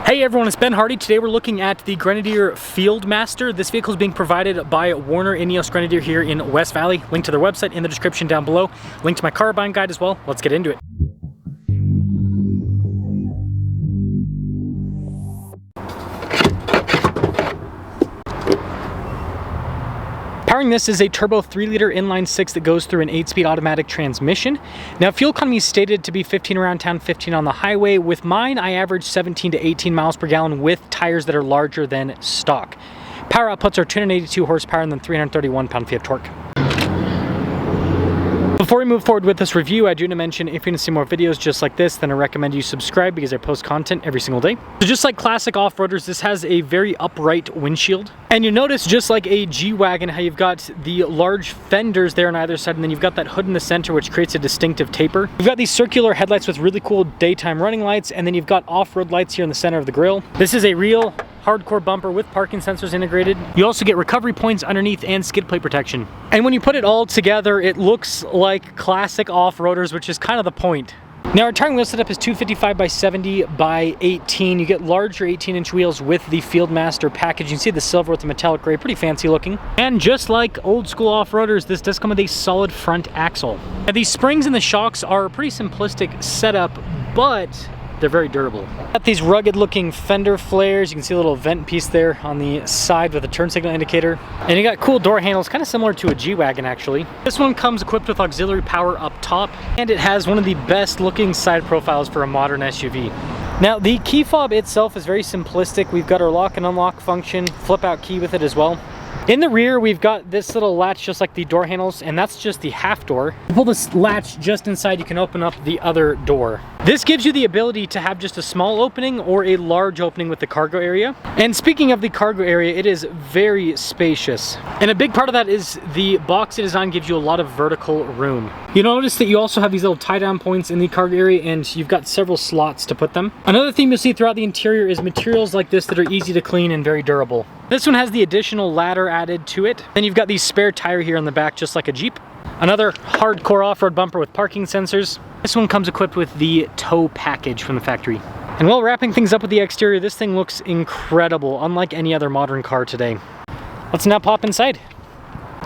Hey everyone, it's Ben Hardy. Today we're looking at the Grenadier Fieldmaster. This vehicle is being provided by Warner Ineos Grenadier here in West Valley. Link to their website in the description down below. Link to my car buying guide as well. Let's get into it. Powering this is a turbo 3-liter inline 6 that goes through an 8-speed automatic transmission. Now, fuel economy is stated to be 15 around town, 15 on the highway. With mine, I average 17 to 18 miles per gallon with tires that are larger than stock. Power outputs are 282 horsepower and then 331 pound-feet of torque. Before we move forward with this review, I do want to mention if you want to see more videos just like this, then I recommend you subscribe because I post content every single day. So just like classic off-roaders, this has a very upright windshield. And you notice, just like a G-wagon, how you've got the large fenders there on either side, and then you've got that hood in the center, which creates a distinctive taper. You've got these circular headlights with really cool daytime running lights, and then you've got off-road lights here in the center of the grille. This is a real hardcore bumper with parking sensors integrated. You also get recovery points underneath and skid plate protection. And when you put it all together, it looks like classic off-roaders, which is kind of the point. Now, our tire wheel setup is 255 by 70 by 18. You get larger 18-inch wheels with the Fieldmaster package. You can see the silver with the metallic gray, pretty fancy looking. And just like old school off-roaders, this does come with a solid front axle. Now, these springs and the shocks are a pretty simplistic setup, but they're very durable. Got these rugged looking fender flares. You can see a little vent piece there on the side with a turn signal indicator. And you got cool door handles, kind of similar to a G-wagon actually. This one comes equipped with auxiliary power up top, and it has one of the best looking side profiles for a modern SUV. Now, the key fob itself is very simplistic. We've got our lock and unlock function, flip out key with it as well. In the rear, we've got this little latch just like the door handles, and that's just the half door. You pull this latch just inside, you can open up the other door. This gives you the ability to have just a small opening or a large opening with the cargo area. And speaking of the cargo area, it is very spacious. And a big part of that is the boxy design gives you a lot of vertical room. You notice that you also have these little tie-down points in the cargo area, and you've got several slots to put them. Another theme you'll see throughout the interior is materials like this that are easy to clean and very durable. This one has the additional ladder added to it. Then you've got the spare tire here on the back, just like a Jeep. Another hardcore off-road bumper with parking sensors. This one comes equipped with the tow package from the factory. And while wrapping things up with the exterior, this thing looks incredible, unlike any other modern car today. Let's now pop inside.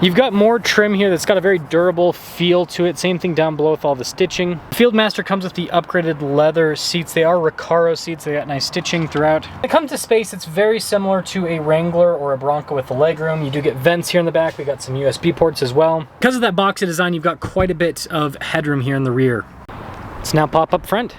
You've got more trim here that's got a very durable feel to it. Same thing down below with all the stitching. The Fieldmaster comes with the upgraded leather seats. They are Recaro seats. They got nice stitching throughout. When it comes to space, it's very similar to a Wrangler or a Bronco with the legroom. You do get vents here in the back. We got some USB ports as well. Because of that boxy design, you've got quite a bit of headroom here in the rear. Let's now pop up front.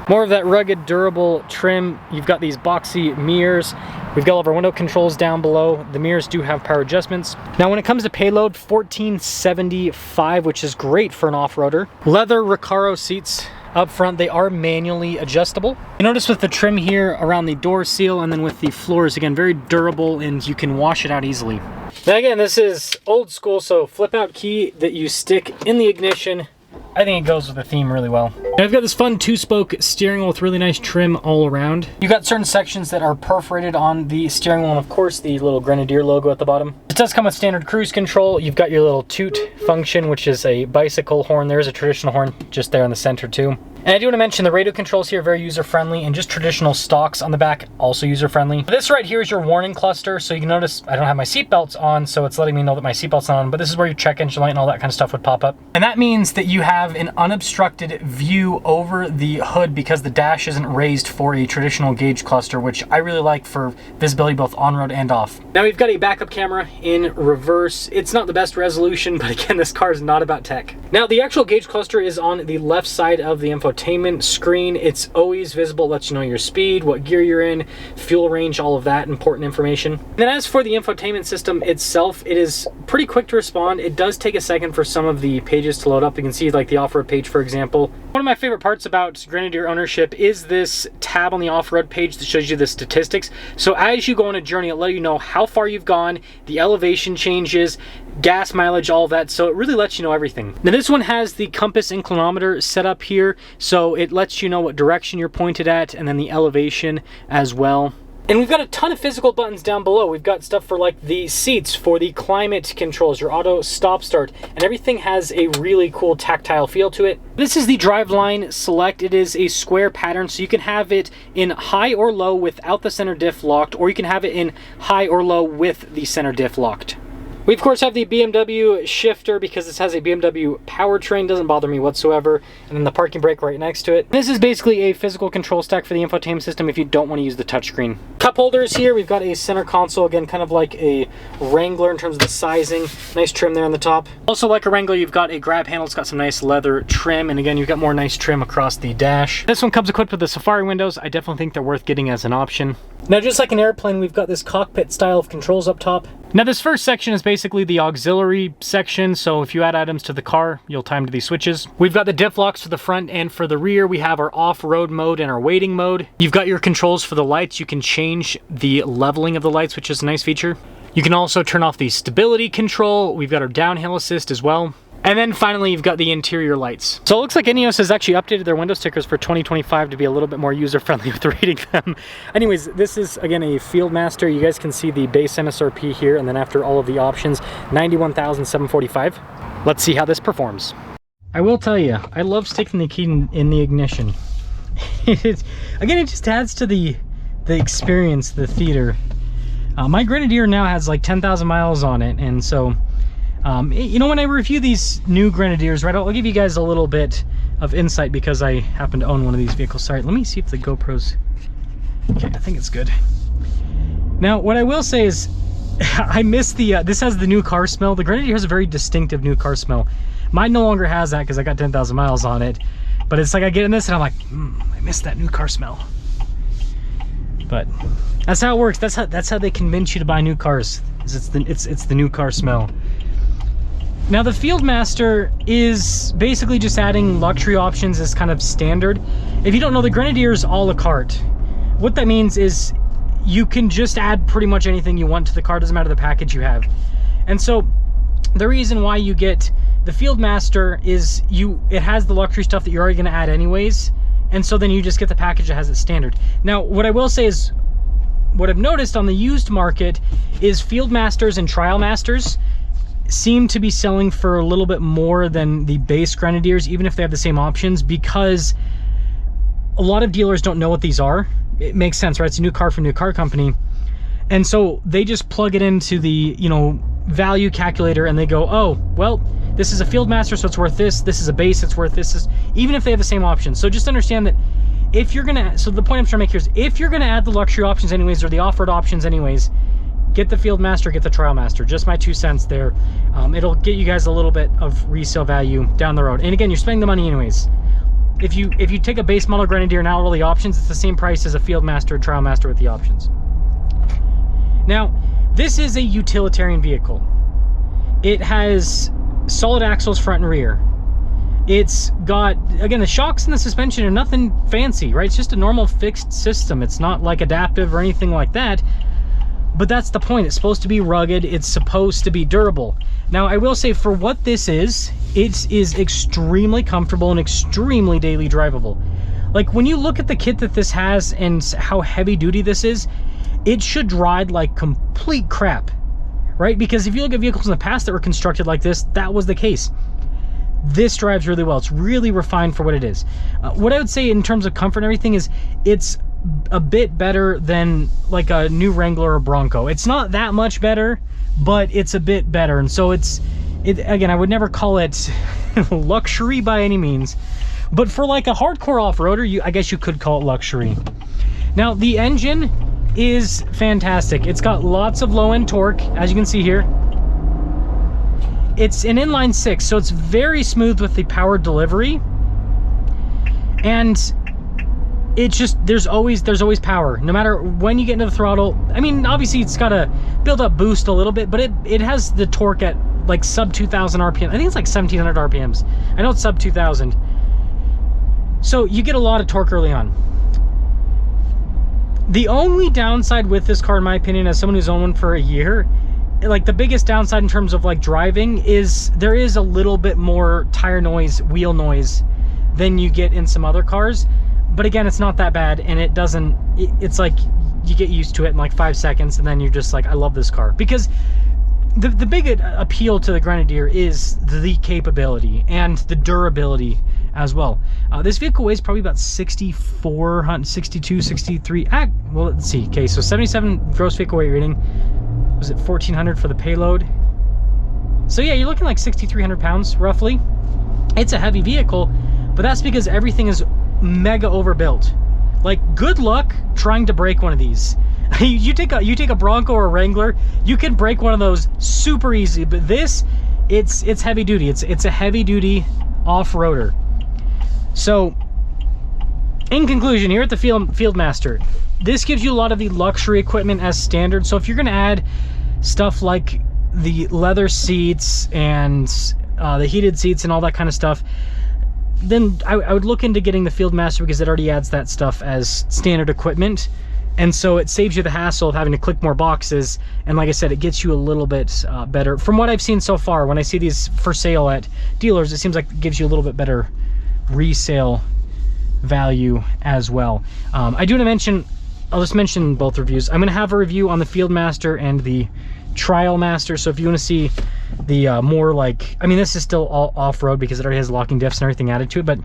More of that rugged, durable trim. You've got these boxy mirrors. We've got all of our window controls down below. The mirrors do have power adjustments. Now, when it comes to payload, 1475, which is great for an off-roader. Leather Recaro seats up front. They are manually adjustable. You notice with the trim here around the door seal, and then with the floors, again, very durable, and you can wash it out easily. Now again, this is old school, so flip out key that you stick in the ignition. I think it goes with the theme really well. Now, I've got this fun 2-spoke steering wheel with really nice trim all around. You've got certain sections that are perforated on the steering wheel, and of course the little Grenadier logo at the bottom. It does come with standard cruise control. You've got your little toot function, which is a bicycle horn. There's a traditional horn just there in the center too. And I do want to mention the radio controls here are very user-friendly, and just traditional stalks on the back, also user-friendly. This right here is your warning cluster, so you can notice I don't have my seatbelts on, so it's letting me know that my seatbelt's not on, but this is where your check engine light and all that kind of stuff would pop up. And that means that you have an unobstructed view over the hood because the dash isn't raised for a traditional gauge cluster, which I really like for visibility both on-road and off. Now we've got a backup camera in reverse. It's not the best resolution, but again, this car is not about tech. Now, the actual gauge cluster is on the left side of the infotainment screen. It's always visible, lets you know your speed, what gear you're in, fuel range, all of that important information. And then as for the infotainment system itself, it is pretty quick to respond. It does take a second for some of the pages to load up. You can see like the off-road page, for example. One of my favorite parts about Grenadier ownership is this tab on the off-road page that shows you the statistics. So as you go on a journey, it'll let you know how far you've gone, the elevation changes, gas mileage, all of that. So it really lets you know everything. Now this one has the compass inclinometer set up here, so it lets you know what direction you're pointed at, and then the elevation as well. And we've got a ton of physical buttons down below. We've got stuff for like the seats, for the climate controls, your auto stop start, and everything has a really cool tactile feel to it. This is the driveline select. It is a square pattern, so you can have it in high or low without the center diff locked, or you can have it in high or low with the center diff locked. We of course have the BMW shifter because this has a BMW powertrain, doesn't bother me whatsoever, and then the parking brake right next to it. This is basically a physical control stack for the infotainment system if you don't want to use the touchscreen. Cup holders here, we've got a center console, again kind of like a Wrangler in terms of the sizing. Nice trim there on the top. Also like a Wrangler, you've got a grab handle, it's got some nice leather trim, and again you've got more nice trim across the dash. This one comes equipped with the Safari windows. I definitely think they're worth getting as an option. Now just like an airplane, we've got this cockpit style of controls up top. Now this first section is basically the auxiliary section, so if you add items to the car, you'll time to these switches. We've got the diff locks for the front and for the rear. We have our off-road mode and our waiting mode. You've got your controls for the lights. You can change the leveling of the lights, which is a nice feature. You can also turn off the stability control. We've got our downhill assist as well. And then finally, you've got the interior lights. So it looks like Ineos has actually updated their window stickers for 2025 to be a little bit more user-friendly with rating them. Anyways, this is, again, a Fieldmaster. You guys can see the base MSRP here, and then after all of the options, $91,745. Let's see how this performs. I will tell you, I love sticking the key in the ignition. Again, it just adds to the experience, the theater. My Grenadier now has like 10,000 miles on it, and so... you know, when I review these new Grenadiers, right, I'll give you guys a little bit of insight because I happen to own one of these vehicles. Sorry, let me see if the GoPro's... Okay, I think it's good. Now, what I will say is, I miss the, this has the new car smell. The Grenadier has a very distinctive new car smell. Mine no longer has that because I got 10,000 miles on it. But it's like I get in this and I'm like, I miss that new car smell. But that's how it works. That's how they convince you to buy new cars. It's the new car smell. Now the Fieldmaster is basically just adding luxury options as kind of standard. If you don't know, the Grenadier is a la carte. What that means is you can just add pretty much anything you want to the car, doesn't matter the package you have. And so the reason why you get the Fieldmaster is it has the luxury stuff that you're already gonna add anyways, and so then you just get the package that has it standard. Now what I will say is, what I've noticed on the used market is Fieldmasters and Trial Masters seem to be selling for a little bit more than the base Grenadiers, even if they have the same options, because a lot of dealers don't know what these are. It makes sense, right? It's a new car from a new car company. And so they just plug it into the, you know, value calculator and they go, oh, well, this is a Fieldmaster, so it's worth this. This is a base, it's worth this, even if they have the same options. So just understand that if you're gonna, so the point I'm trying to make here is, if you're gonna add the luxury options anyways, or the off-road options anyways, get the Fieldmaster, get the Trial Master. Just my 2 cents there. It'll get you guys a little bit of resale value down the road. And again, you're spending the money anyways. If you take a base model Grenadier and all the options, it's the same price as a Fieldmaster, Trial Master with the options. Now, this is a utilitarian vehicle. It has solid axles front and rear. It's got, again, the shocks and the suspension are nothing fancy, right? It's just a normal fixed system. It's not like adaptive or anything like that. But that's the point. It's supposed to be rugged. It's supposed to be durable. Now, I will say, for what this is, it is extremely comfortable and extremely daily drivable. Like, when you look at the kit that this has and how heavy duty this is, it should ride like complete crap, right? Because if you look at vehicles in the past that were constructed like this, that was the case. This drives really well. It's really refined for what it is. What I would say in terms of comfort and everything is, it's a bit better than like a new Wrangler or Bronco. It's not that much better, but it's a bit better. And so again, I would never call it luxury by any means, but for like a hardcore off-roader, I guess you could call it luxury. Now the engine is fantastic. It's got lots of low-end torque, as you can see here. It's an inline 6, so it's very smooth with the power delivery, and it's just, there's always power no matter when you get into the throttle. I mean, obviously it's got a build up boost a little bit, but it has the torque at like sub 2000 RPM. I think it's like 1700 RPMs. I know it's sub 2000. So you get a lot of torque early on. The only downside with this car, in my opinion, as someone who's owned one for a year, like the biggest downside in terms of like driving, is there is a little bit more tire noise, wheel noise than you get in some other cars. But again, it's not that bad, and it's like you get used to it in like 5 seconds, and then you're just like, I love this car. Because the big appeal to the Grenadier is the capability and the durability as well. This vehicle weighs probably about 6,462, 63. Well, let's see. Okay, so 77 gross vehicle weight rating. Was it 1,400 for the payload? So yeah, you're looking like 6,300 pounds roughly. It's a heavy vehicle, but that's because everything is mega overbuilt. Like, good luck trying to break one of these. you take a Bronco or a Wrangler, you can break one of those super easy, but this, it's heavy duty. It's a heavy duty off-roader. So in conclusion, here at the Fieldmaster, this gives you a lot of the luxury equipment as standard. So if you're going to add stuff like the leather seats and the heated seats and all that kind of stuff, then I would look into getting the Fieldmaster, because it already adds that stuff as standard equipment. And so it saves you the hassle of having to click more boxes. And like I said, it gets you a little bit better. From what I've seen so far, when I see these for sale at dealers, it seems like it gives you a little bit better resale value as well. I do want to mention, I'll just mention both reviews. I'm going to have a review on the Fieldmaster and the Trial Master. So if you want to see the more like, I mean, this is still all off-road because it already has locking diffs and everything added to it, but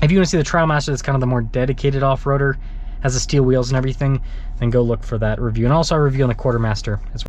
if you want to see the Trial Master, that's kind of the more dedicated off-roader, has the steel wheels and everything, then go look for that review. And also a review on the Quartermaster as well.